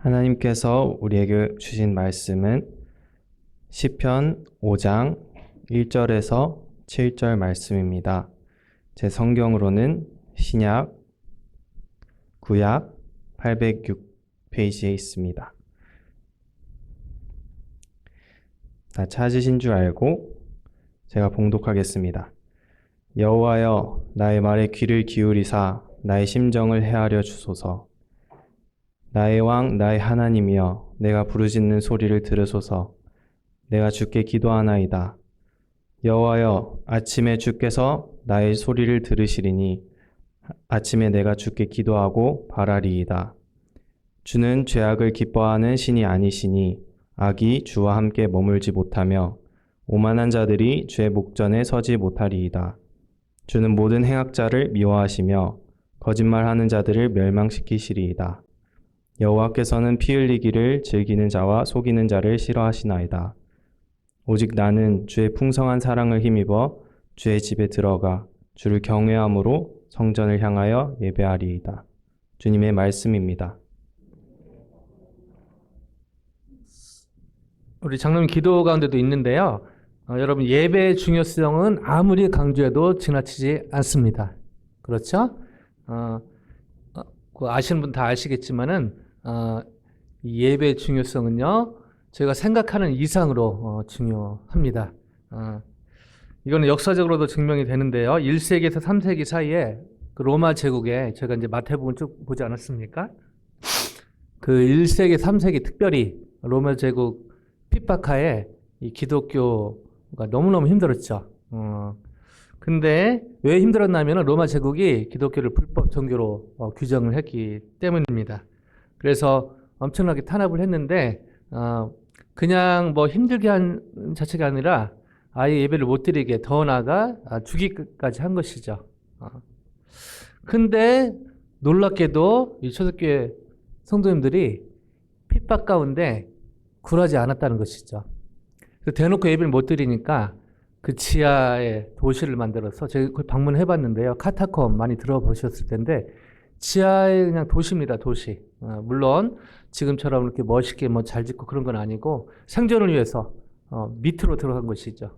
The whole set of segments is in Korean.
하나님께서 우리에게 주신 말씀은 시편 5장 1절에서 7절 말씀입니다. 제 성경으로는 신약, 구약 806페이지에 있습니다. 다 찾으신 줄 알고 제가 봉독하겠습니다. 여호와여, 나의 말에 귀를 기울이사 나의 심정을 헤아려 주소서. 나의 왕, 나의 하나님이여, 내가 부르짖는 소리를 들으소서. 내가 주께 기도하나이다. 여호와여, 아침에 주께서 나의 소리를 들으시리니 아침에 내가 주께 기도하고 바라리이다. 주는 죄악을 기뻐하는 신이 아니시니 악이 주와 함께 머물지 못하며 오만한 자들이 주의 목전에 서지 못하리이다. 주는 모든 행악자를 미워하시며 거짓말하는 자들을 멸망시키시리이다. 여호와께서는 피 흘리기를 즐기는 자와 속이는 자를 싫어하시나이다. 오직 나는 주의 풍성한 사랑을 힘입어 주의 집에 들어가 주를 경외함으로 성전을 향하여 예배하리이다. 주님의 말씀입니다. 우리 장로님 기도 가운데도 있는데요. 여러분 예배의 중요성은 아무리 강조해도 지나치지 않습니다. 그렇죠? 아시는 분 다 아시겠지만은 이 예배의 중요성은요, 저희가 생각하는 이상으로 중요합니다. 이거는 역사적으로도 증명이 되는데요. 1세기에서 3세기 사이에 그 로마 제국에 제가 이제 마태복음 쭉 보지 않았습니까? 그 1세기, 3세기 특별히 로마 제국 핍박하에 이 기독교가 너무너무 힘들었죠. 근데 왜 힘들었냐면 로마 제국이 기독교를 불법 종교로 규정을 했기 때문입니다. 그래서 엄청나게 탄압을 했는데 그냥 뭐 힘들게 한 자체가 아니라 아예 예배를 못 드리게 더 나아가 죽이기까지 한 것이죠. 근데 놀랍게도 이 초대교회 성도님들이 핍박 가운데 굴하지 않았다는 것이죠. 대놓고 예배를 못 드리니까 그 지하에 도시를 만들어서 제가 그걸 방문해 봤는데요. 카타콤 많이 들어보셨을 텐데 지하에 그냥 도시입니다. 도시. 물론 지금처럼 이렇게 멋있게 뭐 잘 짓고 그런 건 아니고 생존을 위해서 밑으로 들어간 것이죠.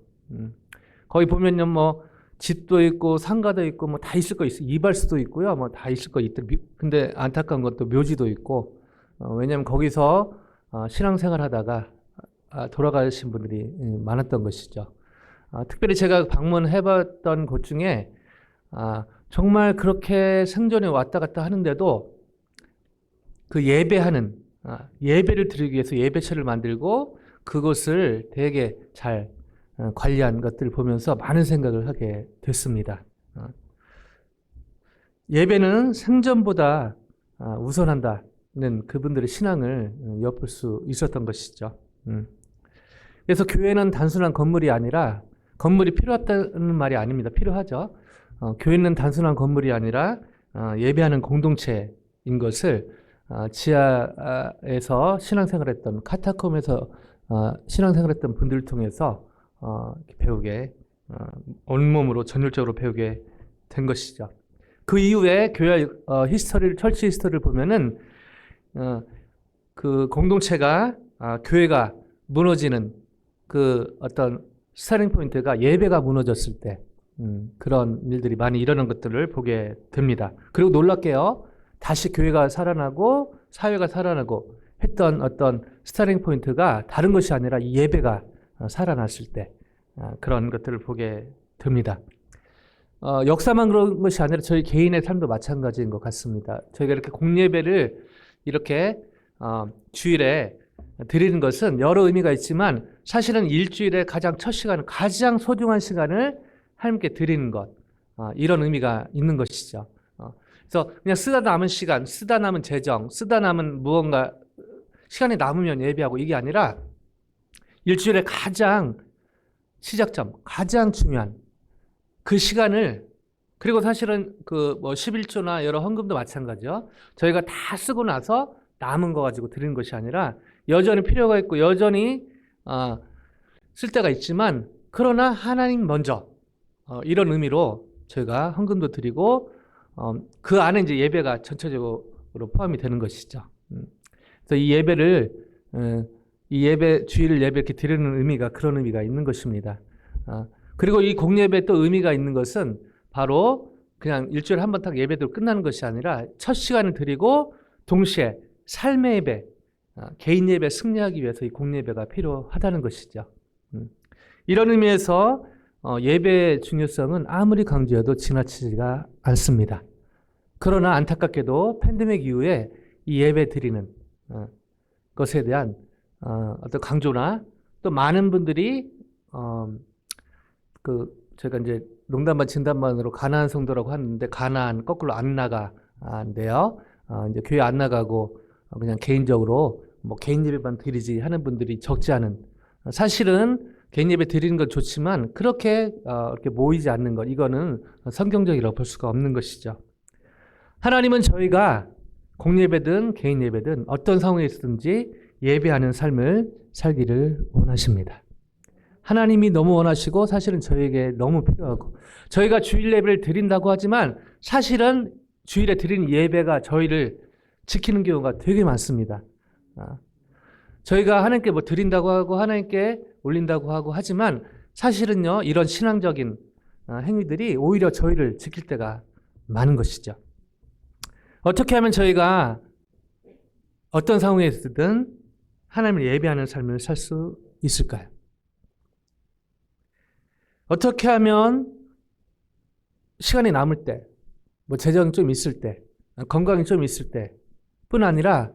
거기 보면요, 뭐 집도 있고 상가도 있고 뭐 다 있을 거 있어요. 이발소도 있고요, 뭐 다 있을 거 있더. 근데 안타까운 것도 묘지도 있고 왜냐하면 거기서 신앙생활하다가 돌아가신 분들이 많았던 것이죠. 특별히 제가 방문해봤던 곳 중에 정말 그렇게 생존에 왔다 갔다 하는데도 그 예배하는 예배를 드리기 위해서 예배처를 만들고 그것을 되게 잘 관리한 것들을 보면서 많은 생각을 하게 됐습니다. 예배는 생존보다 우선한다는 그분들의 신앙을 엿볼 수 있었던 것이죠. 그래서 교회는 단순한 건물이 아니라 건물이 필요하다는 말이 아닙니다. 필요하죠. 교회는 단순한 건물이 아니라 예배하는 공동체인 것을 지하에서 신앙생활했던 카타콤에서 신앙생활했던 분들을 통해서 배우게 온몸으로 전율적으로 배우게 된 것이죠. 그 이후에 교회 히스토리를 철치 히스토리를 보면은 그 공동체가 교회가 무너지는 그 어떤 스타팅 포인트가 예배가 무너졌을 때 그런 일들이 많이 일어난 것들을 보게 됩니다. 그리고 놀랍게요, 다시 교회가 살아나고 사회가 살아나고 했던 어떤 스타팅 포인트가 다른 것이 아니라 이 예배가 살아났을 때 그런 것들을 보게 됩니다. 역사만 그런 것이 아니라 저희 개인의 삶도 마찬가지인 것 같습니다. 저희가 이렇게 공예배를 이렇게 주일에 드리는 것은 여러 의미가 있지만 사실은 일주일의 가장 첫 시간, 가장 소중한 시간을 하나님께 드리는 것, 이런 의미가 있는 것이죠. 그래서 그냥 쓰다 남은 시간, 쓰다 남은 재정, 쓰다 남은 무언가 시간이 남으면 예배하고 이게 아니라 일주일의 가장 시작점, 가장 중요한 그 시간을, 그리고 사실은 그 뭐 11조나 여러 헌금도 마찬가지죠. 저희가 다 쓰고 나서 남은 거 가지고 드리는 것이 아니라 여전히 필요가 있고 여전히 쓸 때가 있지만 그러나 하나님 먼저 이런 의미로 저희가 헌금도 드리고 그 안에 이제 예배가 전체적으로 포함이 되는 것이죠. 그래서 이 예배 주일을 예배 이렇게 드리는 의미가 그런 의미가 있는 것입니다. 그리고 이 공예배 또 의미가 있는 것은 바로 그냥 일주일에 한 번 딱 예배대로 끝나는 것이 아니라 첫 시간을 드리고 동시에 삶의 예배, 개인 예배 승리하기 위해서 이 공예배가 필요하다는 것이죠. 이런 의미에서 예배의 중요성은 아무리 강조해도 지나치지가 않습니다. 그러나 안타깝게도 팬데믹 이후에 이 예배 드리는 것에 대한 어떤 강조나 또 많은 분들이 제가 이제 농담반 진담반으로 가나안 성도라고 하는데 가나안 거꾸로 안 나가인데요. 이제 교회 안 나가고 그냥 개인적으로 뭐 개인 예배만 드리지 하는 분들이 적지 않은, 사실은 개인 예배 드리는 건 좋지만 그렇게 이렇게 모이지 않는 것, 이거는 성경적이라고 볼 수가 없는 것이죠. 하나님은 저희가 공예배든 개인 예배든 어떤 상황에 있든지 예배하는 삶을 살기를 원하십니다. 하나님이 너무 원하시고 사실은 저에게 너무 필요하고, 저희가 주일 예배를 드린다고 하지만 사실은 주일에 드리는 예배가 저희를 지키는 경우가 되게 많습니다. 저희가 하나님께 뭐 드린다고 하고 하나님께 올린다고 하고 하지만 사실은요, 이런 신앙적인 행위들이 오히려 저희를 지킬 때가 많은 것이죠. 어떻게 하면 저희가 어떤 상황에 있든 하나님을 예배하는 삶을 살 수 있을까요? 어떻게 하면 시간이 남을 때, 뭐 재정이 좀 있을 때, 건강이 좀 있을 때 뿐 아니라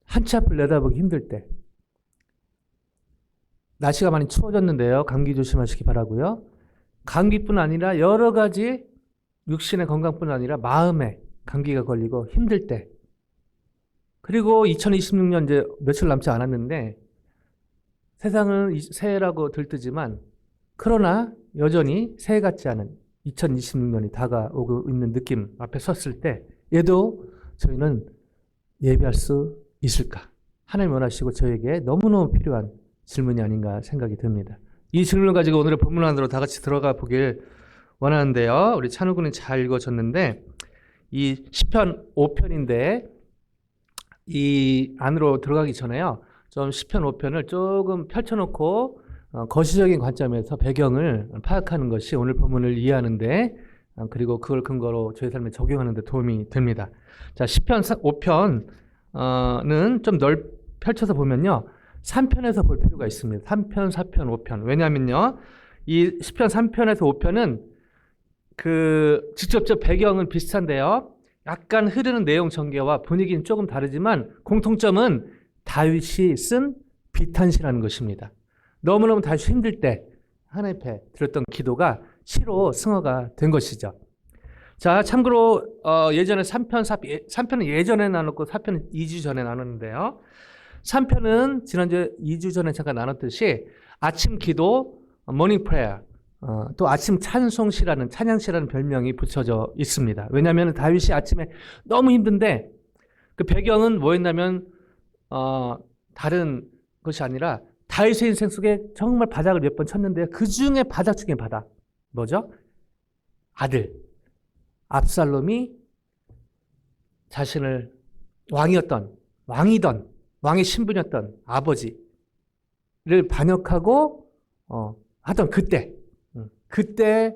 한치 앞을 내다보기 힘들 때, 날씨가 많이 추워졌는데요, 감기 조심하시기 바라고요. 감기뿐 아니라 여러 가지 육신의 건강뿐 아니라 마음에 감기가 걸리고 힘들 때, 그리고 2026년 이제 며칠 남지 않았는데 세상은 새해라고 들뜨지만 그러나 여전히 새해 같지 않은 2026년이 다가오고 있는 느낌 앞에 섰을 때 얘도 저희는 예배할 수 있을까? 하나님 원하시고 저에게 너무너무 필요한 질문이 아닌가 생각이 듭니다. 이 질문을 가지고 오늘의 본문 안으로 다 같이 들어가 보길 원하는데요. 우리 찬우 군이 잘 읽어줬는데 이 시편 5편인데 이 안으로 들어가기 전에요, 좀 시편 5편을 조금 펼쳐놓고 거시적인 관점에서 배경을 파악하는 것이 오늘 본문을 이해하는데, 그리고 그걸 근거로 저희 삶에 적용하는 데 도움이 됩니다. 자, 시편 5편은 좀 펼쳐서 보면요, 3편에서 볼 필요가 있습니다. 3편, 4편, 5편. 왜냐하면요, 이 시편 3편에서 5편은 직접적 배경은 비슷한데요, 약간 흐르는 내용 전개와 분위기는 조금 다르지만 공통점은 다윗이 쓴 비탄시라는 것입니다. 너무너무 다윗이 힘들 때 하나님 앞에 드렸던 기도가 시로 승화가 된 것이죠. 자, 참고로 예전에 3편은 예전에 나눴고 4편은 2주 전에 나눴는데요. 3편은 지난주에 2주 전에 잠깐 나눴듯이 아침 기도, 모닝 프레어, 또 아침 찬송시라는, 찬양시라는 별명이 붙여져 있습니다. 왜냐하면 다윗이 아침에 너무 힘든데 그 배경은 뭐였냐면 다른 것이 아니라 다윗의 인생 속에 정말 바닥을 몇 번 쳤는데 그 중에 바닥 중에 바닥 뭐죠? 아들 압살롬이 자신을 왕의 신분이었던 아버지를 반역하고 하던 그때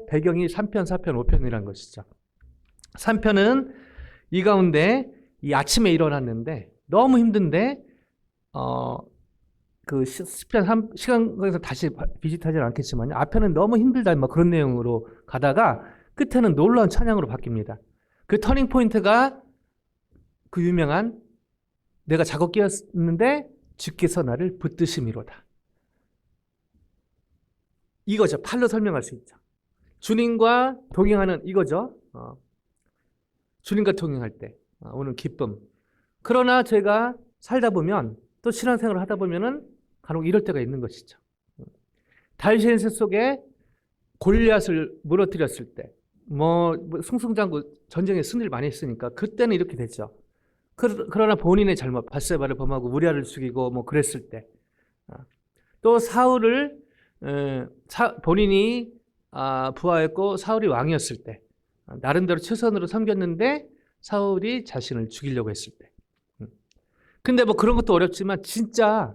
배경이 3편, 4편, 5편이라는 것이죠. 3편은 이 가운데 이 아침에 일어났는데 너무 힘든데 시편 시간에서 다시 비짓하지는 않겠지만 앞에는 너무 힘들다 뭐 그런 내용으로 가다가 끝에는 놀라운 찬양으로 바뀝니다. 그 터닝 포인트가 그 유명한 내가 작업 끼었는데 주께서 나를 붙드심이로다. 이거죠. 팔로 설명할 수 있죠. 주님과 동행하는 이거죠. 주님과 동행할 때 오는 기쁨. 그러나 제가 살다 보면 또 신앙생활을 하다 보면은 간혹 이럴 때가 있는 것이죠. 다윗의 인생 속에 골리앗을 무너뜨렸을 때, 뭐 승승장구 전쟁에 승리를 많이 했으니까 그때는 이렇게 됐죠. 그러나 본인의 잘못, 밧세바를 범하고 우리아를 죽이고 뭐 그랬을 때, 또 사울을 본인이 부하였고 사울이 왕이었을 때, 나름대로 최선으로 섬겼는데 사울이 자신을 죽이려고 했을 때, 근데 뭐 그런 것도 어렵지만 진짜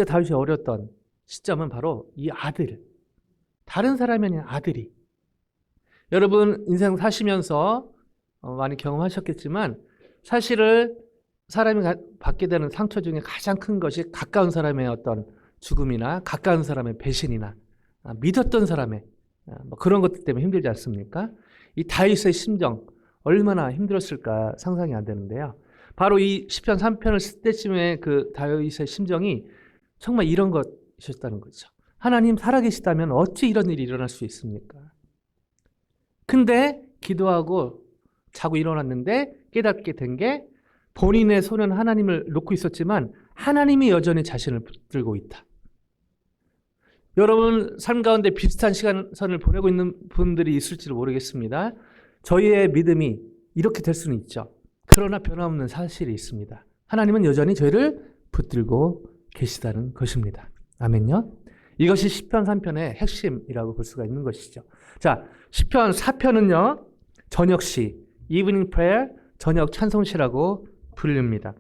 다윗이 어려웠던 시점은 바로 이 아들. 다른 사람이 아닌 아들이. 여러분 인생 사시면서 많이 경험하셨겠지만 사실은 사람이 받게 되는 상처 중에 가장 큰 것이 가까운 사람의 어떤 죽음이나 가까운 사람의 배신이나 믿었던 사람의 뭐 그런 것들 때문에 힘들지 않습니까? 이 다윗의 심정 얼마나 힘들었을까 상상이 안 되는데요. 바로 이 시편 3편을 쓸 때쯤에 그 다윗의 심정이 정말 이런 것이었다는 거죠. 하나님 살아계시다면 어찌 이런 일이 일어날 수 있습니까? 근데 기도하고 자고 일어났는데 깨닫게 된 게 본인의 손은 하나님을 놓고 있었지만 하나님이 여전히 자신을 붙들고 있다. 여러분 삶 가운데 비슷한 시간선을 보내고 있는 분들이 있을지도 모르겠습니다. 저희의 믿음이 이렇게 될 수는 있죠. 그러나 변함없는 사실이 있습니다. 하나님은 여전히 저희를 붙들고 계시다는 것입니다. 아멘요. 이것이 시편 3편의 핵심이라고 볼 수가 있는 것이죠. 자, 시편 4편은요. 저녁시, evening prayer, 저녁 찬송시라고 불립니다.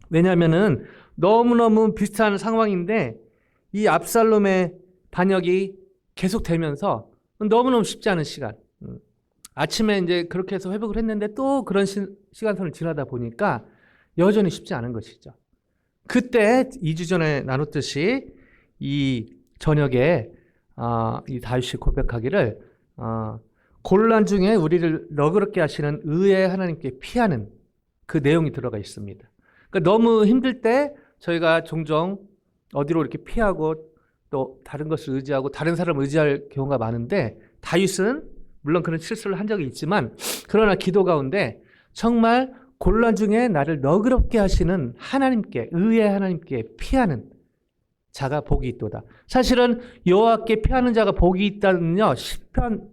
왜냐하면은 너무너무 비슷한 상황인데 이 압살롬의 반역이 계속되면서 너무너무 쉽지 않은 시간. 아침에 이제 그렇게 해서 회복을 했는데 또 그런 시간선을 지나다 보니까 여전히 쉽지 않은 것이죠. 그때 2주 전에 나눴듯이 이 저녁에 이 다윗이 고백하기를 곤란 중에 우리를 너그럽게 하시는 의의 하나님께 피하는 그 내용이 들어가 있습니다. 그러니까 너무 힘들 때 저희가 종종 어디로 이렇게 피하고 또 다른 것을 의지하고 다른 사람을 의지할 경우가 많은데 다윗은 물론 그런 실수를 한 적이 있지만 그러나 기도 가운데 정말 곤란 중에 나를 너그럽게 하시는 하나님께 의의 하나님께 피하는 자가 복이 있도다. 사실은 여호와께 피하는 자가 복이 있다는요. 시편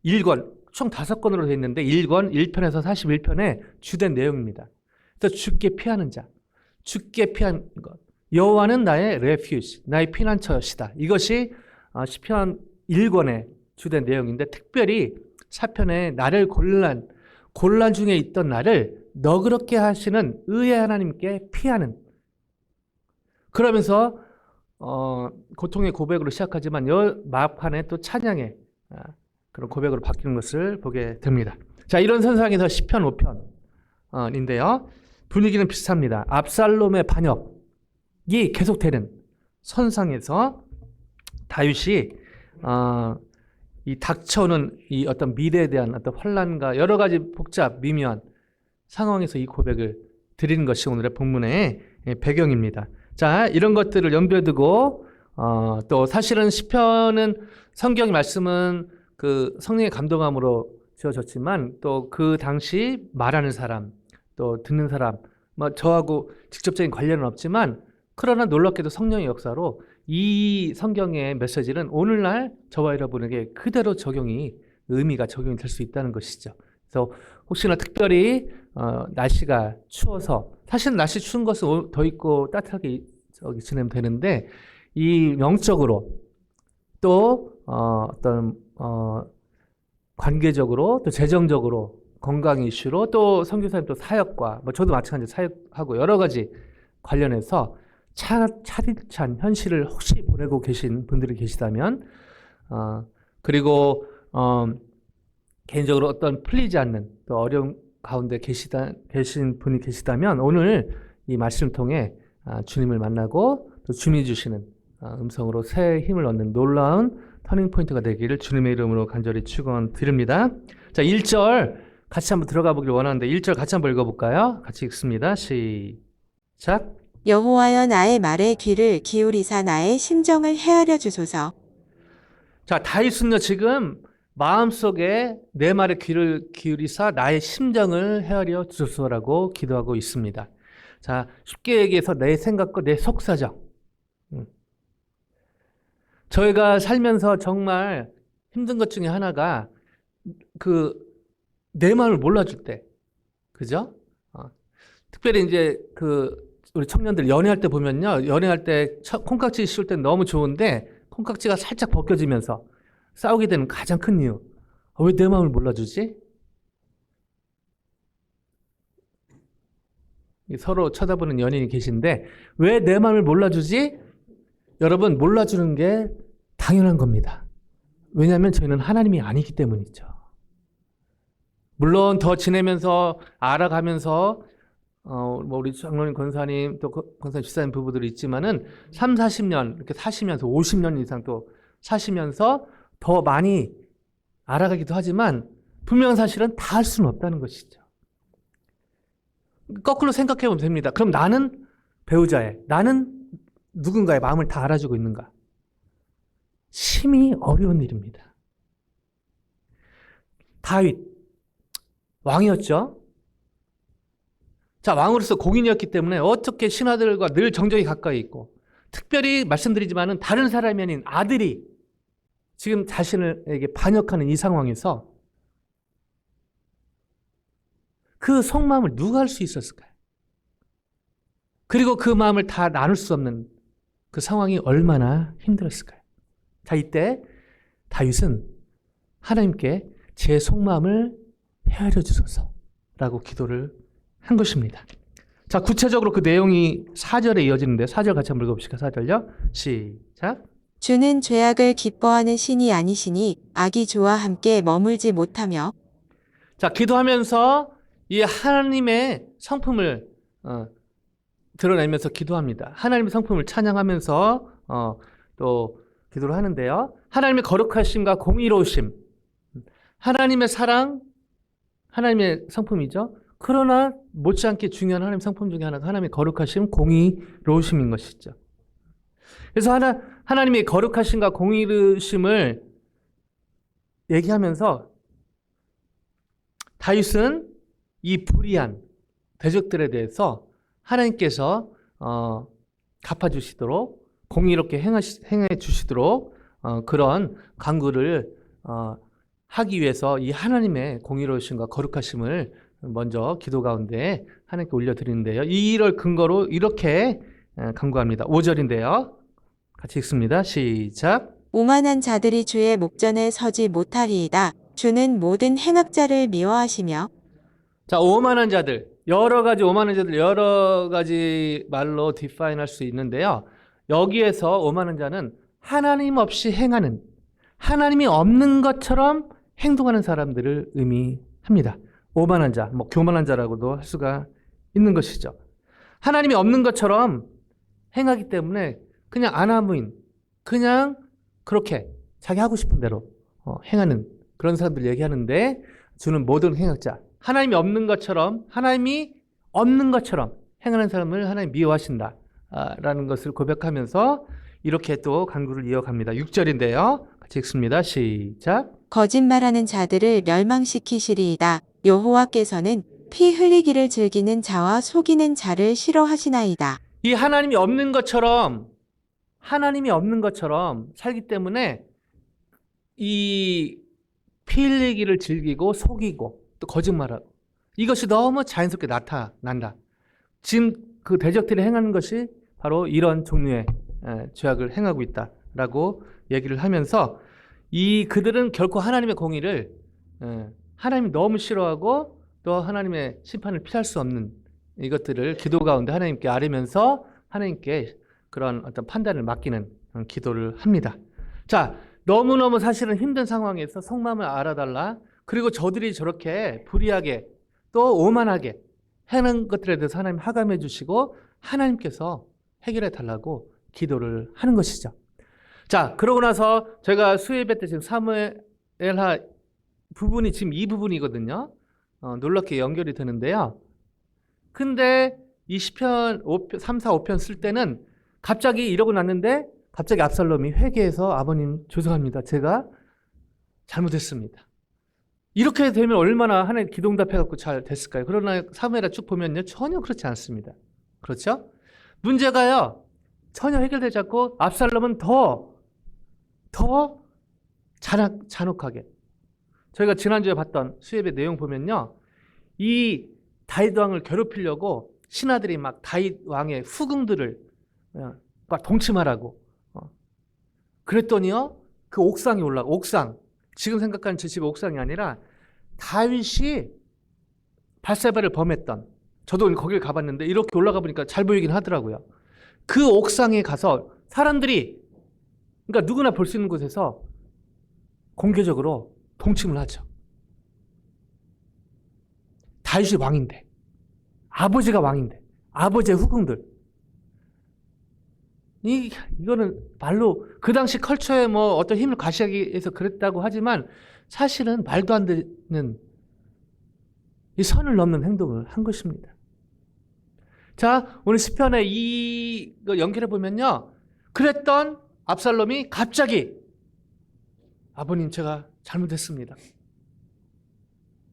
1권 총 5권으로 되어 있는데 1권 1편에서 41편의 주된 내용입니다. 그래서 주께 피하는 자, 주께 피하는 것. 여호와는 나의 refuge, 나의 피난처시다. 이것이 시편 1권의 주된 내용인데 특별히 4편에 나를 곤란 중에 있던 나를 너그럽게 하시는 의의 하나님께 피하는. 그러면서 고통의 고백으로 시작하지만 막판에 또 찬양의 그런 고백으로 바뀌는 것을 보게 됩니다. 자, 이런 선상에서 시편 5편인데요. 분위기는 비슷합니다. 압살롬의 반역이 계속되는 선상에서 다윗이 이 닥쳐오는 이 어떤 미래에 대한 어떤 환난과 여러 가지 복잡 미묘한 상황에서 이 고백을 드리는 것이 오늘의 본문의 배경입니다. 자, 이런 것들을 염두에 두고 또 사실은 시편은 성경 말씀은 그 성령의 감동함으로 지어졌지만 또 그 당시 말하는 사람 또 듣는 사람 뭐 저하고 직접적인 관련은 없지만 그러나 놀랍게도 성령의 역사로 이 성경의 메시지는 오늘날 저와 여러분에게 그대로 의미가 적용이 될 수 있다는 것이죠. 그래서 혹시나 특별히 날씨가 추워서 사실 날씨 추운 것은 옷 더 입고 따뜻하게 지내면 되는데 이 영적으로 또 어떤 관계적으로 또 재정적으로 건강 이슈로 또 선교사님 또 사역과 뭐 저도 마찬가지로 사역하고 여러 가지 관련해서 차디찬 현실을 혹시 보내고 계신 분들이 계시다면 그리고 개인적으로 어떤 풀리지 않는 또 어려운 가운데 계신 분이 계시다면 오늘 이 말씀을 통해 주님을 만나고 또 주님이 주시는 음성으로 새 힘을 얻는 놀라운 터닝포인트가 되기를 주님의 이름으로 간절히 축원드립니다. 자, 1절 같이 한번 들어가 보길 원하는데 1절 같이 한번 읽어볼까요? 같이 읽습니다. 시작. 여호와여 나의 말에 귀를 기울이사 나의 심정을 헤아려 주소서. 자, 다윗은요 지금 마음속에 내 말에 귀를 기울이사 나의 심정을 헤아려 주소서라고 기도하고 있습니다. 자, 쉽게 얘기해서 내 생각과 내 속사정. 저희가 살면서 정말 힘든 것 중에 하나가 내 마음을 몰라줄 때, 그죠? 특별히 이제 우리 청년들 연애할 때 보면요, 연애할 때 콩깍지 씌울 때 너무 좋은데 콩깍지가 살짝 벗겨지면서 싸우게 되는 가장 큰 이유. 왜 내 마음을 몰라주지? 서로 쳐다보는 연인이 계신데 왜 내 마음을 몰라주지? 여러분, 몰라주는 게 당연한 겁니다. 왜냐하면 저희는 하나님이 아니기 때문이죠. 물론 더 지내면서 알아가면서 뭐 우리 장로님, 권사님, 또 권사님, 집사님 부부들이 있지만은 3, 40년 이렇게 사시면서 50년 이상 또 사시면서 더 많이 알아가기도 하지만 분명한 사실은 다 할 수는 없다는 것이죠. 거꾸로 생각해 보면 됩니다. 그럼 나는 배우자의, 나는 누군가의 마음을 다 알아주고 있는가? 심히 어려운 일입니다. 다윗, 왕이었죠. 자, 왕으로서 공인이었기 때문에 어떻게 신하들과 늘 정적이 가까이 있고, 특별히 말씀드리지만은 다른 사람이 아닌 아들이 지금 자신에게 반역하는 이 상황에서 그 속마음을 누가 알 수 있었을까요? 그리고 그 마음을 다 나눌 수 없는 그 상황이 얼마나 힘들었을까요? 자, 이때 다윗은 하나님께 제 속마음을 헤아려 주소서라고 기도를 한 것입니다. 자, 구체적으로 그 내용이 4절에 이어지는데 4절 같이 한번 읽어봅시다. 4절요. 시작. 주는 죄악을 기뻐하는 신이 아니시니 악이 주와 함께 머물지 못하며. 자, 기도하면서 이 하나님의 성품을 드러내면서 기도합니다. 하나님의 성품을 찬양하면서 또 기도를 하는데요. 하나님의 거룩하심과 공의로우심, 하나님의 사랑, 하나님의 성품이죠. 그러나 못지않게 중요한 하나님의 성품 중에 하나가 하나님의 거룩하심, 공의로우심인 것이죠. 그래서 하나님의 거룩하심과 공의로우심을 얘기하면서 다윗은 이 불의한 대적들에 대해서 하나님께서 갚아주시도록 공의롭게 행해 주시도록 그런 간구를 하기 위해서 이 하나님의 공의로우심과 거룩하심을 먼저 기도 가운데 하나님께 올려드리는데요. 이를 근거로 이렇게 간구합니다. 5절인데요. 같이 읽습니다. 시작. 오만한 자들이 주의 목전에 서지 못하리이다. 주는 모든 행악자를 미워하시며. 자, 오만한 자들, 여러 가지 오만한 자들, 여러 가지 말로 디파인할 수 있는데요. 여기에서 오만한 자는 하나님 없이 행하는, 하나님이 없는 것처럼 행동하는 사람들을 의미합니다. 오만한 자, 뭐 교만한 자라고도 할 수가 있는 것이죠. 하나님이 없는 것처럼 행하기 때문에 그냥 아나무인, 그냥 그렇게 자기 하고 싶은 대로 행하는 그런 사람들 얘기하는데, 주는 모든 행악자, 하나님이 없는 것처럼, 하나님이 없는 것처럼 행하는 사람을 하나님 미워하신다 라는 것을 고백하면서 이렇게 또 간구를 이어갑니다. 6절인데요. 같이 읽습니다. 시작. 거짓말하는 자들을 멸망시키시리이다. 여호와께서는 피 흘리기를 즐기는 자와 속이는 자를 싫어하시나이다. 이 하나님이 없는 것처럼 살기 때문에 이 피 흘리기를 즐기고 속이고 또 거짓말하고, 이것이 너무 자연스럽게 나타난다. 지금 그 대적들이 행하는 것이 바로 이런 종류의 죄악을 행하고 있다라고 얘기를 하면서, 그들은 결코 하나님의 공의를 하나님이 너무 싫어하고 또 하나님의 심판을 피할 수 없는 이것들을 기도 가운데 하나님께 아뢰면서 하나님께 그런 어떤 판단을 맡기는 기도를 합니다. 자, 너무너무 사실은 힘든 상황에서 속마음을 알아달라, 그리고 저들이 저렇게 불의하게 또 오만하게 하는 것들에 대해서 하나님 하감해 주시고 하나님께서 해결해 달라고 기도를 하는 것이죠. 자, 그러고 나서 제가 수요예배 때 지금 사무엘하 부분이 지금 이 부분이거든요. 놀랍게 연결이 되는데요. 근데 이 시편 3, 4, 5편 쓸 때는 갑자기 이러고 났는데 갑자기 압살롬이 회개해서 아버님 죄송합니다. 제가 잘못했습니다. 이렇게 되면 얼마나 하나님 기도응답해갖고 잘 됐을까요? 그러나 사무엘하 쭉 보면요, 전혀 그렇지 않습니다. 그렇죠? 문제가요, 전혀 해결되지 않고 압살롬은 더 잔혹하게, 저희가 지난주에 봤던 수예배 내용 보면요, 이 다윗 왕을 괴롭히려고 신하들이 막 다윗 왕의 후궁들을 막 동침하라고 그랬더니요, 그 옥상에 올라가, 옥상, 지금 생각하는 제 집 옥상이 아니라 다윗이 밧세바를 범했던 저도 거길 가봤는데 이렇게 올라가 보니까 잘 보이긴 하더라고요. 그 옥상에 가서 사람들이, 그러니까 누구나 볼 수 있는 곳에서 공개적으로 동침을 하죠. 다윗이 왕인데, 아버지가 왕인데, 아버지의 후궁들. 이거는 말로 그 당시 컬처에 뭐 어떤 힘을 과시하기 위해서 그랬다고 하지만 사실은 말도 안 되는 이 선을 넘는 행동을 한 것입니다. 자, 오늘 시편에 이거 연결해 보면요. 그랬던 압살롬이 갑자기 아버님 제가 잘못했습니다.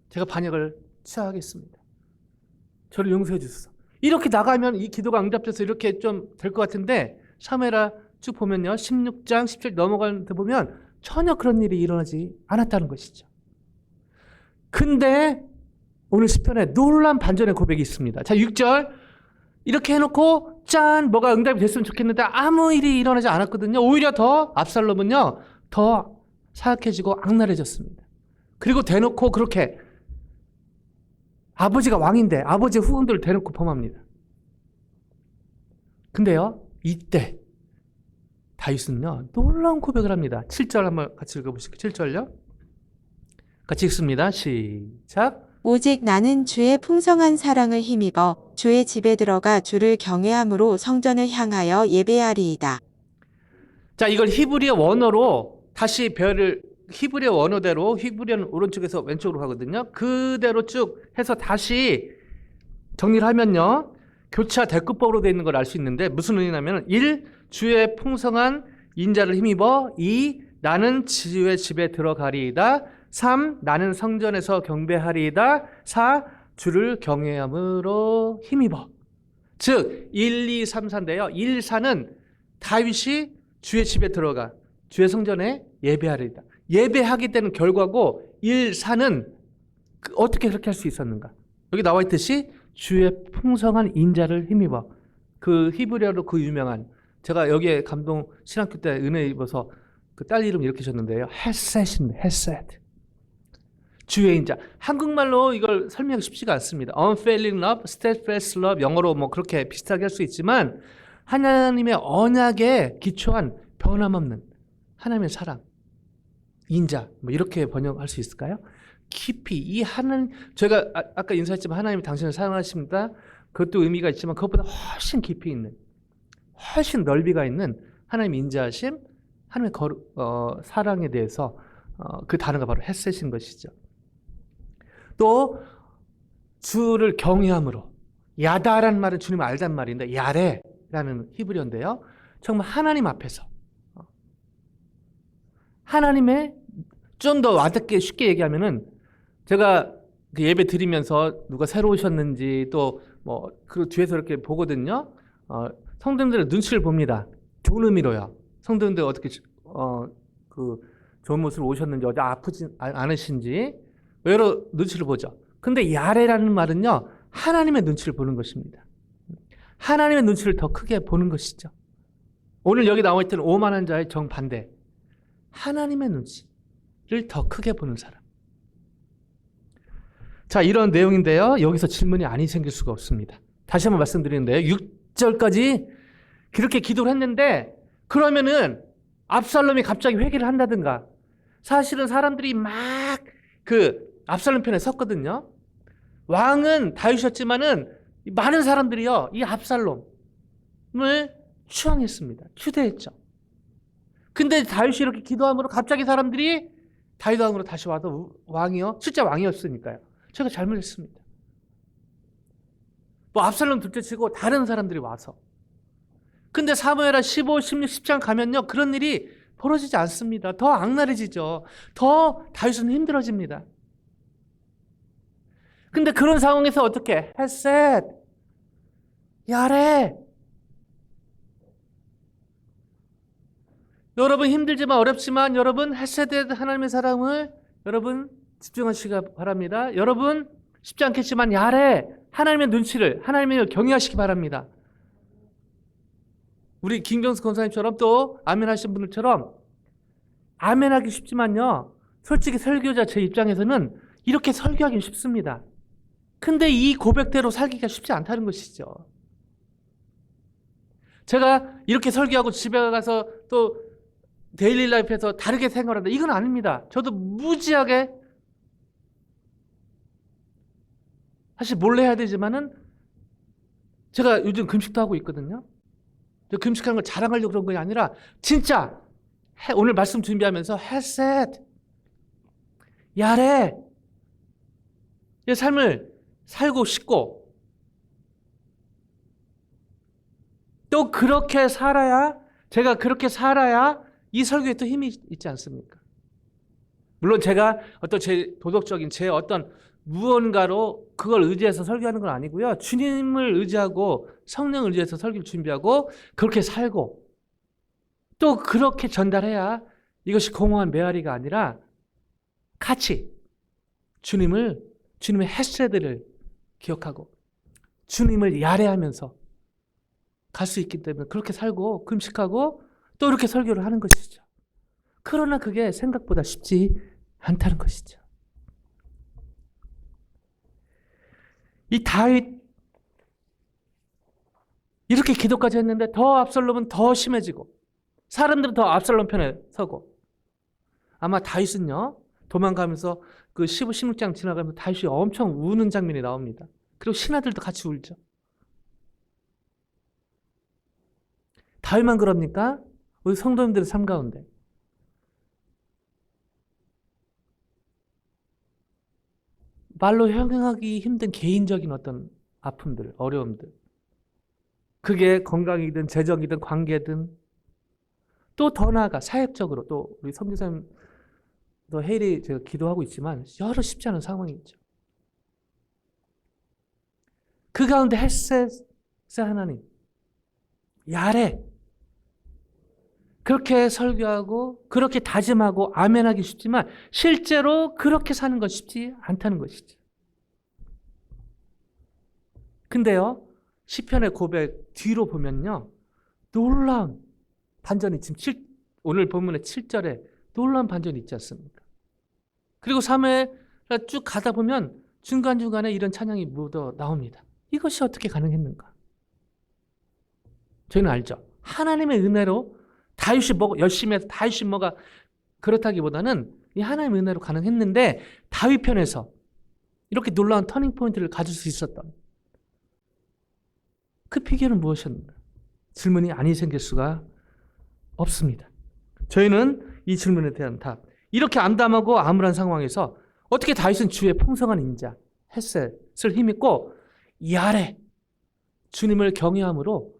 제가 반역을 취하겠습니다. 저를 용서해 주소서. 이렇게 나가면 이 기도가 응답돼서 이렇게 좀 될 것 같은데 사무엘하 쭉 보면요. 16장 17 넘어가는 데 보면 전혀 그런 일이 일어나지 않았다는 것이죠. 근데 오늘 시편에 놀라운 반전의 고백이 있습니다. 자, 6절 이렇게 해놓고 짠 뭐가 응답이 됐으면 좋겠는데 아무 일이 일어나지 않았거든요. 오히려 더 압살롬은요. 더 사악해지고 악랄해졌습니다. 그리고 대놓고 그렇게 아버지가 왕인데 아버지의 후궁들을 대놓고 범합니다. 근데요. 이때 다윗은요. 놀라운 고백을 합니다. 7절 한번 같이 읽어보실게요. 7절요. 같이 읽습니다. 시작. 오직 나는 주의 풍성한 사랑을 힘입어 주의 집에 들어가 주를 경외함으로 성전을 향하여 예배하리이다. 자, 이걸 히브리어 원어로 다시 별을 히브리어 원어대로 히브리어는 오른쪽에서 왼쪽으로 가거든요. 그대로 쭉 해서 다시 정리를 하면요. 교차 대꾸법으로 되어 있는 걸 알 수 있는데 무슨 의미냐면 1. 주의 풍성한 인자를 힘입어 2. 나는 주의 집에 들어가리이다. 3. 나는 성전에서 경배하리이다. 4. 주를 경외함으로 힘입어. 즉 1, 2, 3, 4인데요. 1, 4는 다윗이 주의 집에 들어가 주의 성전에 예배하리이다. 예배하게 되는 결과고 1, 4는 어떻게 그렇게 할 수 있었는가? 여기 나와 있듯이 주의 풍성한 인자를 힘입어. 그 히브리어로 그 유명한 제가 여기에 감동 신학교 때 은혜 입어서 그 딸 이름 이렇게 줬는데요. 헤셋입니다. 헤셋. 주의 인자. 한국말로 이걸 설명하기 쉽지가 않습니다. unfailing love, steadfast love 영어로 뭐 그렇게 비슷하게 할 수 있지만 하나님의 언약에 기초한 변함없는 하나님의 사랑, 인자 뭐 이렇게 번역할 수 있을까요? 깊이 이 하나님 제가 아까 인사했지만 하나님이 당신을 사랑하십니다. 그것도 의미가 있지만 그것보다 훨씬 깊이 있는 훨씬 넓이가 있는 하나님의 인자하심, 하나님의 사랑에 대해서 그 단어가 바로 헤셋인 것이죠. 또 주를 경외함으로 야다라는 말은 주님 알단 말인데 야레라는 히브리어인데요. 정말 하나님 앞에서 하나님의 좀 더 와닿게 쉽게 얘기하면은 제가 그 예배 드리면서 누가 새로 오셨는지 또 뭐 그 뒤에서 이렇게 보거든요. 성도님들의 눈치를 봅니다. 좋은 의미로요. 성도님들 어떻게 그 좋은 모습으로 오셨는지 어디 아프지 않으신지 여러 눈치를 보죠. 근데 야레라는 말은요. 하나님의 눈치를 보는 것입니다. 하나님의 눈치를 더 크게 보는 것이죠. 오늘 여기 나와 있던 오만한 자의 정반대. 하나님의 눈치를 더 크게 보는 사람. 자, 이런 내용인데요. 여기서 질문이 아니 생길 수가 없습니다. 다시 한번 말씀드리는데요. 6절까지 그렇게 기도를 했는데 그러면은 압살롬이 갑자기 회개를 한다든가 사실은 사람들이 막 그 압살롬 편에 섰거든요. 왕은 다윗이었지만은 많은 사람들이요. 이 압살롬을 추앙했습니다. 추대했죠. 근데 다윗이 이렇게 기도함으로 갑자기 사람들이 다윗 왕으로 다시 와서 왕이요. 실제 왕이었으니까요. 제가 잘못했습니다. 뭐 압살롬 둘째치고 다른 사람들이 와서. 근데 사무엘하 15, 16, 10장 가면요. 그런 일이 벌어지지 않습니다. 더 악랄해지죠. 더 다윗은 힘들어집니다. 근데 그런 상황에서 어떻게? 헤셋, 야레. 여러분 힘들지만 어렵지만 여러분 헤세드 하나님의 사랑을 여러분 집중하시기 바랍니다. 여러분 쉽지 않겠지만 야레 하나님의 눈치를 하나님을 경외하시기 바랍니다. 우리 김경수 권사님처럼 또 아멘 하신 분들처럼 아멘하기 쉽지만요. 솔직히 설교자 제 입장에서는 이렇게 설교하기 쉽습니다. 근데 이 고백대로 살기가 쉽지 않다는 것이죠. 제가 이렇게 설교하고 집에 가서 또 데일리 라이프에서 다르게 생활한다. 이건 아닙니다. 저도 무지하게 사실 몰래 해야 되지만은 제가 요즘 금식도 하고 있거든요. 저 금식하는 걸 자랑하려고 그런 게 아니라 진짜 오늘 말씀 준비하면서 햇셋 야래 이 삶을 살고 싶고 또 그렇게 살아야 제가 그렇게 살아야 이 설교에 또 힘이 있지 않습니까? 물론 제가 어떤 제 도덕적인 제 어떤 무언가로 그걸 의지해서 설교하는 건 아니고요. 주님을 의지하고 성령을 의지해서 설교를 준비하고 그렇게 살고 또 그렇게 전달해야 이것이 공허한 메아리가 아니라 같이 주님의 헤세드를 기억하고 주님을 야래하면서 갈 수 있기 때문에 그렇게 살고 금식하고 또 이렇게 설교를 하는 것이죠. 그러나 그게 생각보다 쉽지 않다는 것이죠. 이 다윗 이렇게 기도까지 했는데 더 압살롬은 더 심해지고 사람들은 더 압살롬 편에 서고 아마 다윗은요 도망가면서 그 16장 지나가면서 다윗이 엄청 우는 장면이 나옵니다. 그리고 신하들도 같이 울죠. 다윗만 그럽니까? 우리 성도님들의 삶 가운데 말로 형용하기 힘든 개인적인 어떤 아픔들, 어려움들 그게 건강이든 재정이든 관계든 또 더 나아가 사역적으로 또 우리 선교사님 또 헤일이 제가 기도하고 있지만 여러 쉽지 않은 상황이 있죠. 그 가운데 헬셋의 하나님 야래 그렇게 설교하고 그렇게 다짐하고 아멘하기 쉽지만 실제로 그렇게 사는 건 쉽지 않다는 것이죠. 근데요 시편의 고백 뒤로 보면요 놀라운 반전이 지금 오늘 본문의 7절에 놀라운 반전이 있지 않습니까? 그리고 3회 쭉 가다 보면 중간중간에 이런 찬양이 묻어 나옵니다. 이것이 어떻게 가능했는가? 저희는 알죠. 하나님의 은혜로 다윗이 뭐 열심히 해서 다윗이 뭐가 그렇다기보다는 이 하나님의 은혜로 가능했는데 다윗 편에서 이렇게 놀라운 터닝 포인트를 가질 수 있었던 그 비결은 무엇이었는가? 질문이 아니 생길 수가 없습니다. 저희는 이 질문에 대한 답 이렇게 암담하고 암울한 상황에서 어떻게 다윗은 주의 풍성한 인자 햇셋을 힘입고 이 아래 주님을 경외함으로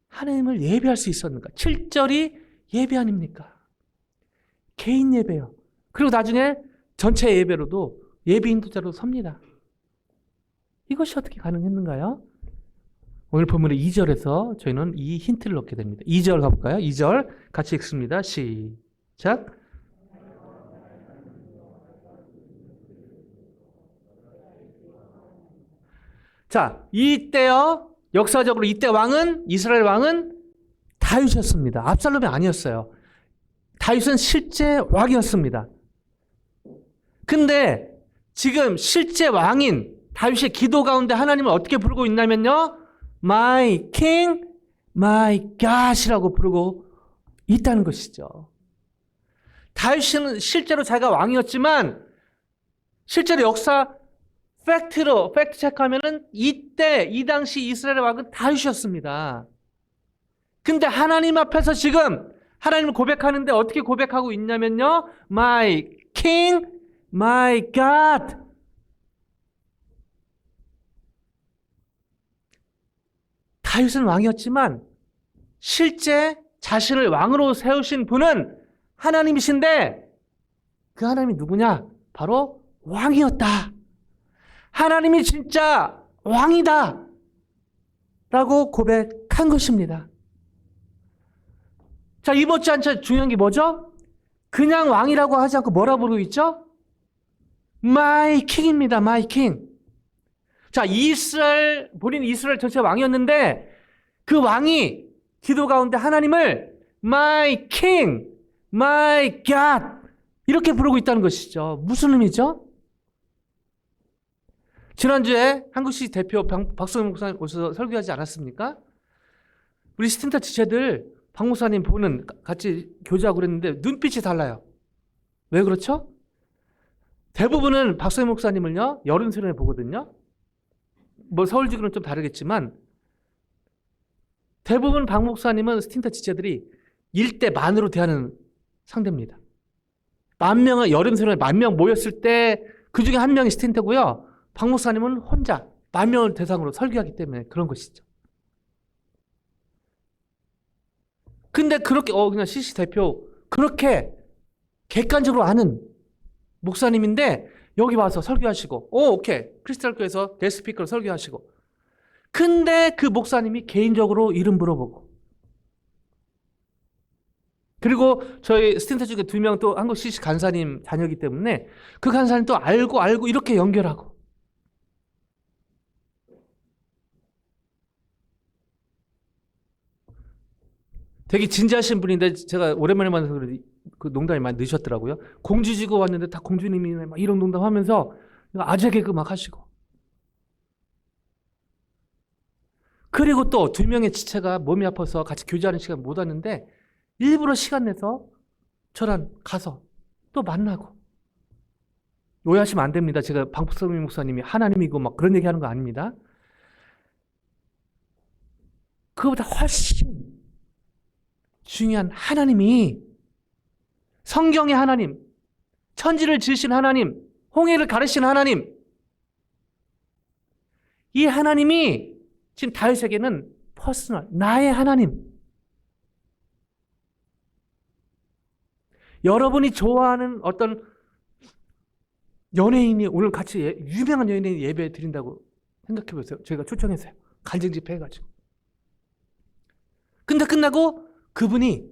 하나님을 예배할 수 있었는가? 7절이 예배 아닙니까? 개인 예배요. 그리고 나중에 전체 예배로도 예배 인도자로 섭니다. 이것이 어떻게 가능했는가요? 오늘 본문의 2절에서 저희는 이 힌트를 얻게 됩니다. 2절 가볼까요? 2절 같이 읽습니다. 시작. 자, 이때요. 역사적으로 이때 왕은 이스라엘 왕은 다윗이었습니다. 압살롬이 아니었어요. 다윗은 실제 왕이었습니다. 근데 지금 실제 왕인 다윗의 기도 가운데 하나님을 어떻게 부르고 있냐면요. My King, My God이라고 부르고 있다는 것이죠. 다윗은 실제로 자기가 왕이었지만 실제로 역사 팩트 체크하면은 이때 이 당시 이스라엘 왕은 다윗이었습니다. 근데 하나님 앞에서 지금 하나님을 고백하는데 어떻게 고백하고 있냐면요. My King, My God. 다윗은 왕이었지만 실제 자신을 왕으로 세우신 분은 하나님이신데 그 하나님이 누구냐? 바로 왕이었다. 하나님이 진짜 왕이다. 라고 고백한 것입니다. 자, 이 못지않게 중요한 게 뭐죠? 그냥 왕이라고 하지 않고 뭐라 부르고 있죠? My King입니다. My King. 자, 본인 이스라엘 전체 왕이었는데 그 왕이 기도 가운데 하나님을 My King, My God 이렇게 부르고 있다는 것이죠. 무슨 의미죠? 지난주에 한국시 대표 박성민 목사님 오셔서 설교하지 않았습니까? 우리 스틴터 지체들 박 목사님 보는 같이 교제하고 그랬는데 눈빛이 달라요. 왜 그렇죠? 대부분은 박성민 목사님을요 여름 수련회 보거든요. 뭐 서울지구는 좀 다르겠지만 대부분 박 목사님은 스틴터 지체들이 일대 만으로 대하는 상대입니다. 10,000명을 여름 수련회 10,000명 모였을 때 그 중에 한 명이 스틴터고요. 박 목사님은 혼자 10,000명을 대상으로 설교하기 때문에 그런 것이죠. 근데 그렇게 그냥 CC 대표 그렇게 객관적으로 아는 목사님인데 여기 와서 설교하시고 오케이 크리스탈 교회에서 게스트스피커로 설교하시고 근데 그 목사님이 개인적으로 이름 물어보고 그리고 저희 스틴터 중에 2명 또 한국 CC 간사님 자녀이기 때문에 그 간사님 또 알고 이렇게 연결하고 되게 진지하신 분인데 제가 오랜만에 만나서 그런지 그 농담이 많이 넣으셨더라고요. 공주 지고 왔는데 다 공주님이네 막 이런 농담 하면서 아재 개그 막 하시고 그리고 또 2명의 지체가 몸이 아파서 같이 교제하는 시간 못 왔는데 일부러 시간 내서 저랑 가서 또 만나고 오해하시면 안 됩니다. 제가 박성민 목사님이 하나님이고 막 그런 얘기하는 거 아닙니다. 그거보다 훨씬 중요한 하나님이 성경의 하나님, 천지를 지으신 하나님, 홍해를 가르신 하나님 이 하나님이 지금 다윗에게는 퍼스널, 나의 하나님 여러분이 좋아하는 어떤 연예인이 오늘 같이 유명한 연예인이 예배 드린다고 생각해 보세요. 저희가 초청했어요. 간증 집회 해가지고. 근데 끝나고 그분이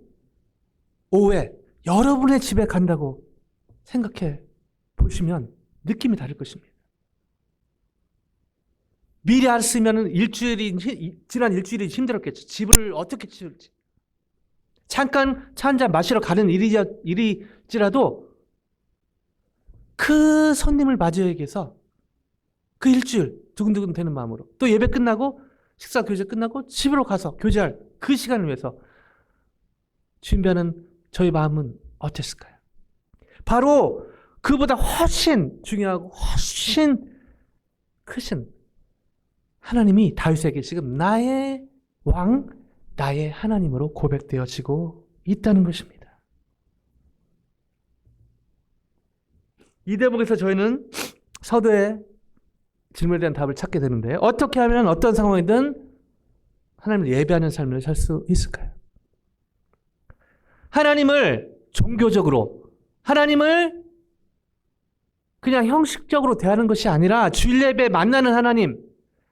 오후에 여러분의 집에 간다고 생각해 보시면 느낌이 다를 것입니다. 미리 알았으면 지난 일주일이 힘들었겠죠. 집을 어떻게 치울지. 잠깐 차 한잔 마시러 가는 일이지라도 그 손님을 맞이하기 위해서 그 일주일 두근두근 되는 마음으로 또 예배 끝나고 식사 교제 끝나고 집으로 가서 교제할 그 시간을 위해서 준비하는 저희 마음은 어땠을까요? 바로 그보다 훨씬 중요하고 훨씬 크신 하나님이 다윗에게 지금 나의 왕, 나의 하나님으로 고백되어지고 있다는 것입니다. 이 대목에서 저희는 서도의 질문에 대한 답을 찾게 되는데 어떻게 하면 어떤 상황이든 하나님을 예배하는 삶을 살 수 있을까요? 하나님을 종교적으로 하나님을 그냥 형식적으로 대하는 것이 아니라 주일 예배 만나는 하나님,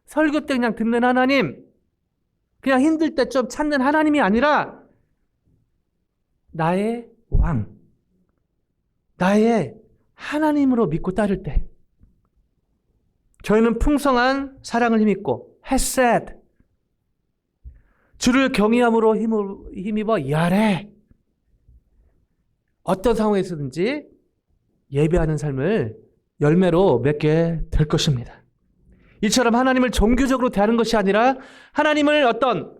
설교 때 그냥 듣는 하나님, 그냥 힘들 때 좀 찾는 하나님이 아니라 나의 왕, 나의 하나님으로 믿고 따를 때 저희는 풍성한 사랑을 힘입고 헤셋, 주를 경외함으로 힘입어 야레 어떤 상황에서든지 예배하는 삶을 열매로 맺게 될 것입니다. 이처럼 하나님을 종교적으로 대하는 것이 아니라 하나님을 어떤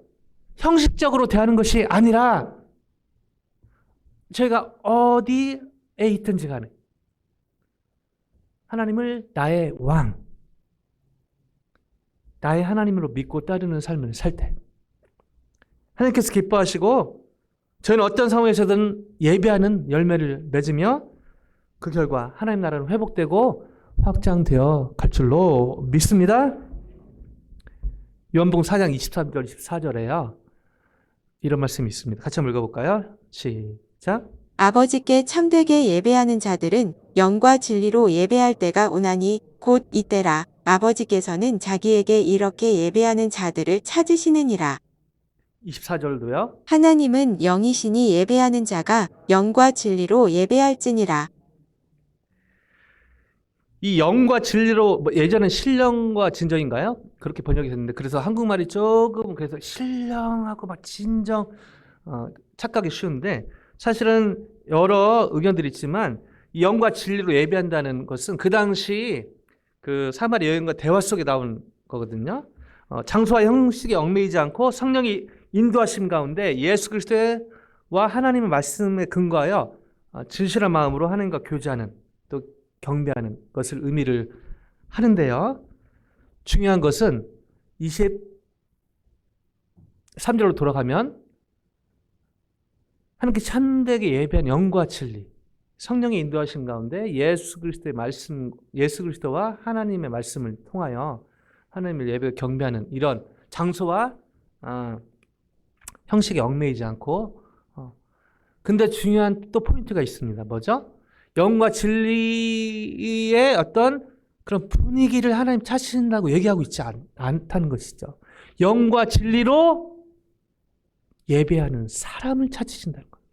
형식적으로 대하는 것이 아니라 저희가 어디에 있든지 간에 하나님을 나의 왕, 나의 하나님으로 믿고 따르는 삶을 살 때 하나님께서 기뻐하시고 저희는 어떤 상황에서든 예배하는 열매를 맺으며 그 결과 하나님 나라는 회복되고 확장되어 갈 줄로 믿습니다. 요한복음 4장 23절 24절에요. 이런 말씀이 있습니다. 같이 한번 읽어볼까요? 시작. 아버지께 참되게 예배하는 자들은 영과 진리로 예배할 때가 오나니 곧 이때라. 아버지께서는 자기에게 이렇게 예배하는 자들을 찾으시느니라. 24절도요. 하나님은 영이시니 예배하는 자가 영과 진리로 예배할지니라. 이 영과 진리로 예전엔 신령과 진정인가요? 그렇게 번역이 됐는데 그래서 한국말이 조금 그래서 신령하고 막 진정 착각이 쉬운데 사실은 여러 의견들이 있지만 이 영과 진리로 예배한다는 것은 그 당시 그 사마리 여인과 대화 속에 나온 거거든요. 장소와 형식에 얽매이지 않고 성령이 인도하심 가운데 예수 그리스도와 하나님의 말씀에 근거하여 진실한 마음으로 하나님과 교제하는, 또 경배하는 것을 의미를 하는데요. 중요한 것은 23절로 돌아가면 하나님께 참되게 예배한 영과 진리, 성령의 인도하심 가운데 예수 그리스도의 말씀, 예수 그리스도와 하나님의 말씀을 통하여 하나님을 예배 경배하는 이런 장소와 형식에 얽매이지 않고, 근데 중요한 또 포인트가 있습니다. 뭐죠? 영과 진리의 어떤 그런 분위기를 하나님 찾으신다고 얘기하고 있지 않다는 것이죠. 영과 진리로 예배하는 사람을 찾으신다는 거예요.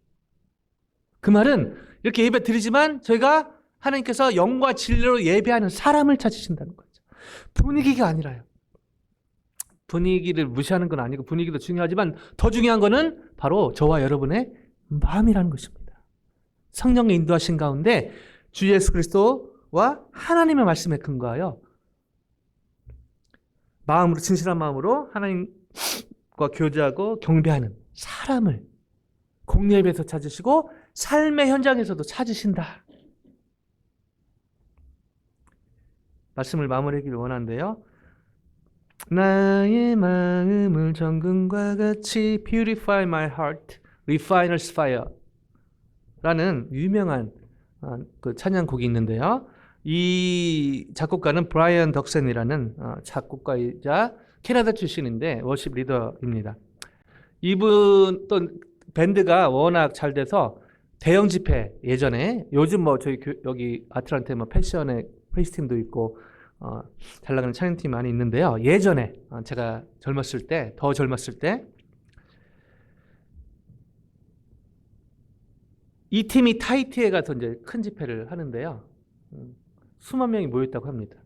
그 말은 이렇게 예배 드리지만 저희가 하나님께서 영과 진리로 예배하는 사람을 찾으신다는 거죠. 분위기가 아니라요. 분위기를 무시하는 건 아니고 분위기도 중요하지만 더 중요한 거는 바로 저와 여러분의 마음이라는 것입니다. 성령의 인도하신 가운데 주 예수 그리스도와 하나님의 말씀에 근거하여 마음으로, 진실한 마음으로 하나님과 교제하고 경배하는 사람을 공예배에서 찾으시고 삶의 현장에서도 찾으신다. 말씀을 마무리하기를 원하는데요. 나의 마음을 정금과 같이 purify my heart, refiner's fire 라는 유명한 그 찬양곡이 있는데요. 이 작곡가는 브라이언 덕슨이라는 작곡가이자 캐나다 출신인데 워십 리더입니다. 이분 또 밴드가 워낙 잘 돼서 대형 집회, 예전에 요즘 뭐 저희 여기 아틀란타에 뭐 패션의 프레스팀도 있고 잘 나가는 찬양팀이 많이 있는데요. 예전에 제가 젊었을 때, 더 젊었을 때 이 팀이 타이티에 가서 이제 큰 집회를 하는데요. 수만 명이 모였다고 합니다.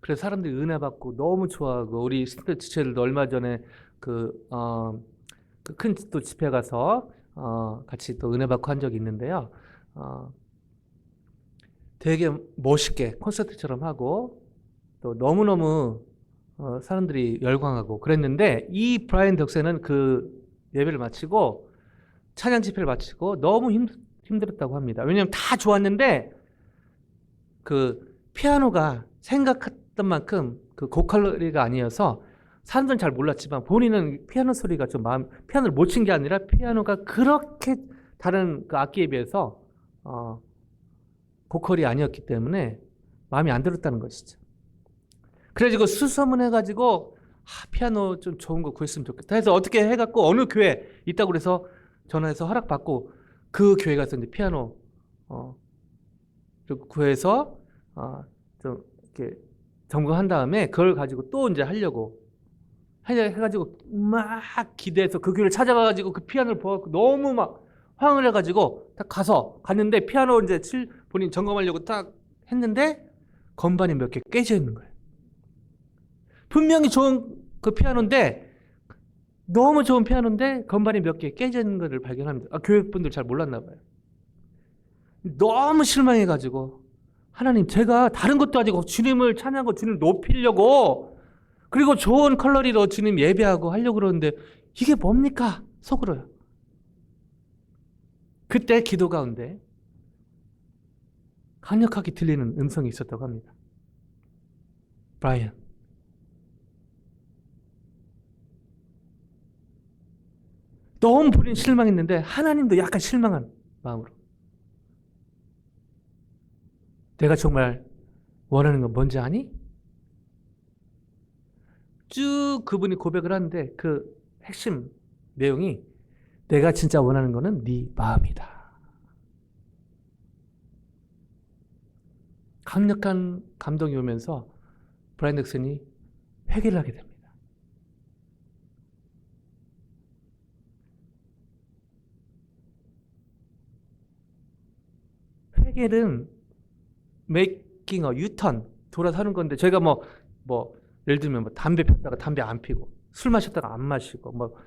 그래서 사람들이 은혜 받고 너무 좋아하고, 우리 스태 지체들도 얼마 전에 그 큰 또 집회 가서 같이 또 은혜 받고 한 적이 있는데요. 되게 멋있게 콘서트처럼 하고 또 너무너무 사람들이 열광하고 그랬는데, 이 브라이언 덕슨은 그 예배를 마치고 찬양 집회를 마치고 너무 힘들었다고 합니다. 왜냐하면 다 좋았는데 그 피아노가 생각했던 만큼 그 고퀄리티가 아니어서 사람들은 잘 몰랐지만 본인은 피아노 소리가 좀 피아노를 못 친 게 아니라 피아노가 그렇게 다른 그 악기에 비해서 고퀄이 아니었기 때문에 마음이 안 들었다는 것이죠. 그래가지고 수소문해가지고 피아노 좀 좋은 거 구했으면 좋겠다 해서 어떻게 해갖고 어느 교회 있다고 그래서 전화해서 허락받고 그 교회 가서 이제 피아노 구해서 좀 이렇게 점검한 다음에 그걸 가지고 또 이제 하려고 해가지고 막 기대해서 그 교회를 찾아가가지고 그 피아노를 보고 너무 막 황을 해가지고 딱 갔는데 피아노 이제 본인 점검하려고 딱 했는데 건반이 몇 개 깨져 있는 거예요. 분명히 좋은 그 피아노인데, 너무 좋은 피아노인데 건반이 몇 개 깨져 있는 것을 발견합니다. 교회 분들 잘 몰랐나 봐요. 너무 실망해가지고, 하나님, 제가 다른 것도 아니고 주님을 찬양하고 주님을 높이려고, 그리고 좋은 컬러리로 주님 예배하고 하려고 그러는데 이게 뭡니까? 속으로요. 그때 기도 가운데 강력하게 들리는 음성이 있었다고 합니다. 브라이언, 너무 본인 실망했는데 하나님도 약간 실망한 마음으로, 내가 정말 원하는 건 뭔지 아니? 쭉 그분이 고백을 하는데 그 핵심 내용이 내가 진짜 원하는 거는 네 마음이다. 강력한 감동이 오면서 브라이언 덕슨이 회개를 하게 됩니다. 회개는 메이킹 어 유턴, 돌아서는 건데, 저희가 뭐 예를 들면 뭐 담배 폈다가 담배 안 피고, 술 마셨다가 안 마시고,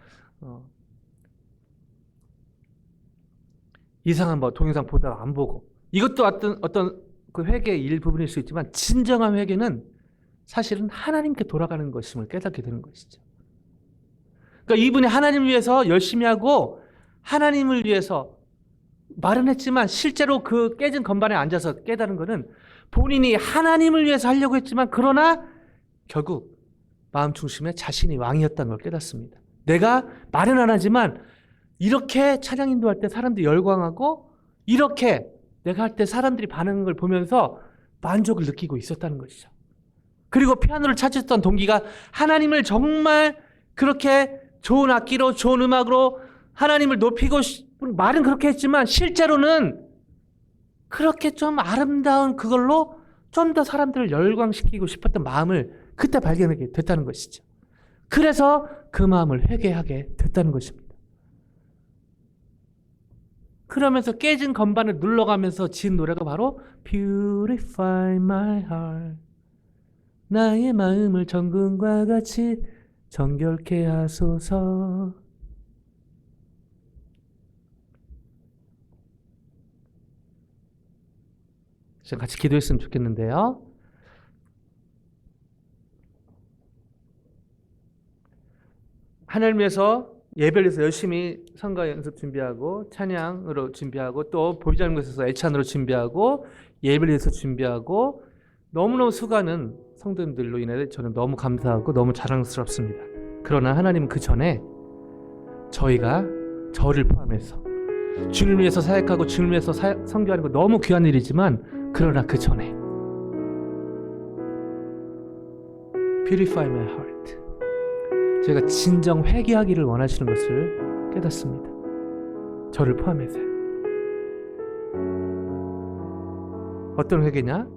이상한 동영상 보다가 안 보고, 이것도 어떤 그 회개의 일부분일 수 있지만 진정한 회개는 사실은 하나님께 돌아가는 것임을 깨닫게 되는 것이죠. 그러니까 이분이 하나님을 위해서 열심히 하고 하나님을 위해서 말은 했지만 실제로 그 깨진 건반에 앉아서 깨달은 것은 본인이 하나님을 위해서 하려고 했지만 그러나 결국 마음 중심에 자신이 왕이었다는 걸 깨닫습니다. 내가 말은 안 하지만 이렇게 찬양 인도할 때 사람들이 열광하고 이렇게 내가 할 때 사람들이 반응을 걸 보면서 만족을 느끼고 있었다는 것이죠. 그리고 피아노를 찾았던 동기가 하나님을 정말 그렇게 좋은 악기로 좋은 음악으로 하나님을 높이고 말은 그렇게 했지만 실제로는 그렇게 좀 아름다운 그걸로 좀 더 사람들을 열광시키고 싶었던 마음을 그때 발견하게 됐다는 것이죠. 그래서 그 마음을 회개하게 됐다는 것입니다. 그러면서 깨진 건반을 눌러가면서 지은 노래가 바로 Purify my heart. 나의 마음을 정금과 같이 정결케 하소서. 같이 기도했으면 좋겠는데요. 하나님 위해서 예배를 위해서 열심히 성가 연습 준비하고 찬양으로 준비하고 또 보이지 않는 곳에서 애찬으로 준비하고 예배를 위해서 준비하고 너무너무 수고하는 성도님들로 인해 저는 너무 감사하고 너무 자랑스럽습니다. 그러나 하나님은 그 전에 저희가 저를 포함해서 주님을 위해서 사역하고 주님을 위해서 선교하는 거 너무 귀한 일이지만 그러나 그 전에 Purify my heart. 저희가 진정 회개하기를 원하시는 것을 깨닫습니다. 저를 포함해서. 어떤 회개냐?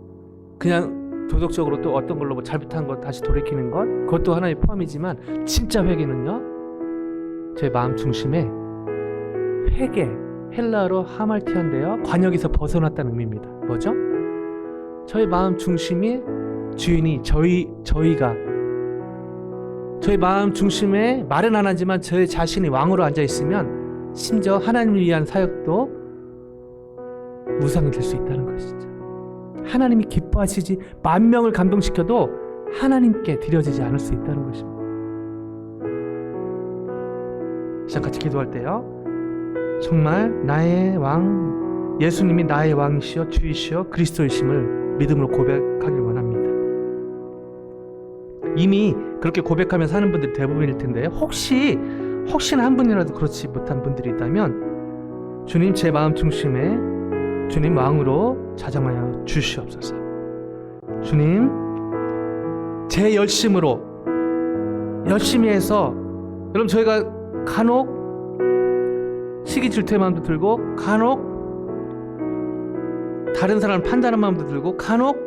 그냥 도덕적으로 또 어떤 걸로 뭐 잘못한 것 다시 돌이키는 것 그것도 하나의 포함이지만 진짜 회개는요 제 마음 중심에 회개 헬라어로 하말티아인데요 관역에서 벗어났다는 의미입니다. 뭐죠? 저희 마음 중심이 주인이 저희가 저희 마음 중심에 말은 안 하지만 저희 자신이 왕으로 앉아 있으면 심지어 하나님을 위한 사역도 무상이 될 수 있다는 것이죠. 하나님이 기뻐하시지 만 명을 감동시켜도 하나님께 드려지지 않을 수 있다는 것입니다. 시작 같이 기도할 때요. 정말 나의 왕 예수님이 나의 왕이시여 주이시여 그리스도이심을 믿음으로 고백하길 원합니다. 이미 그렇게 고백하며 사는 분들이 대부분일 텐데 혹시나 한 분이라도 그렇지 못한 분들이 있다면 주님 제 마음 중심에 주님 왕으로 자정하여 주시옵소서. 주님 제 열심으로 열심히 해서 여러분 저희가 간혹 시기 질투의 마음도 들고 간혹 다른 사람을 판단하는 마음도 들고 간혹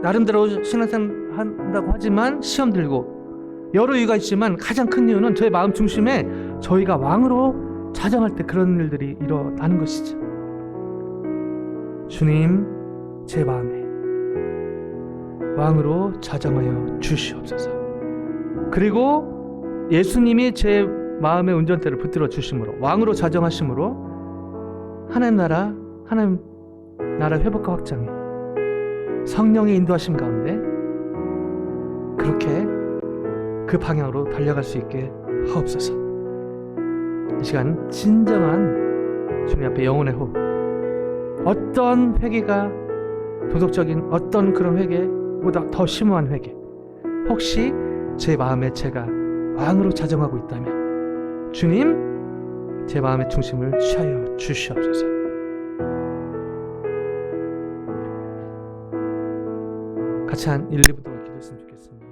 나름대로 신앙생활 한다고 하지만 시험 들고 여러 이유가 있지만 가장 큰 이유는 저희 마음 중심에 저희가 왕으로 자정할 때 그런 일들이 일어나는 것이죠. 주님 제 마음에 왕으로 자정하여 주시옵소서. 그리고 예수님이 제 마음의 운전대를 붙들어 주심으로 왕으로 자정하심으로 하나님 나라 회복과 확장에 성령의 인도하심 가운데 그렇게 그 방향으로 달려갈 수 있게 하옵소서. 이 시간 진정한 주님 앞에 영혼의 호흡, 어떤 회개가 도덕적인 어떤 그런 회개보다 더 심오한 회개, 혹시 제 마음에 제가 왕으로 자정하고 있다면 주님 제 마음의 중심을 취하여 주시옵소서. 같이 한 1, 2분 동안 기도했으면 좋겠습니다.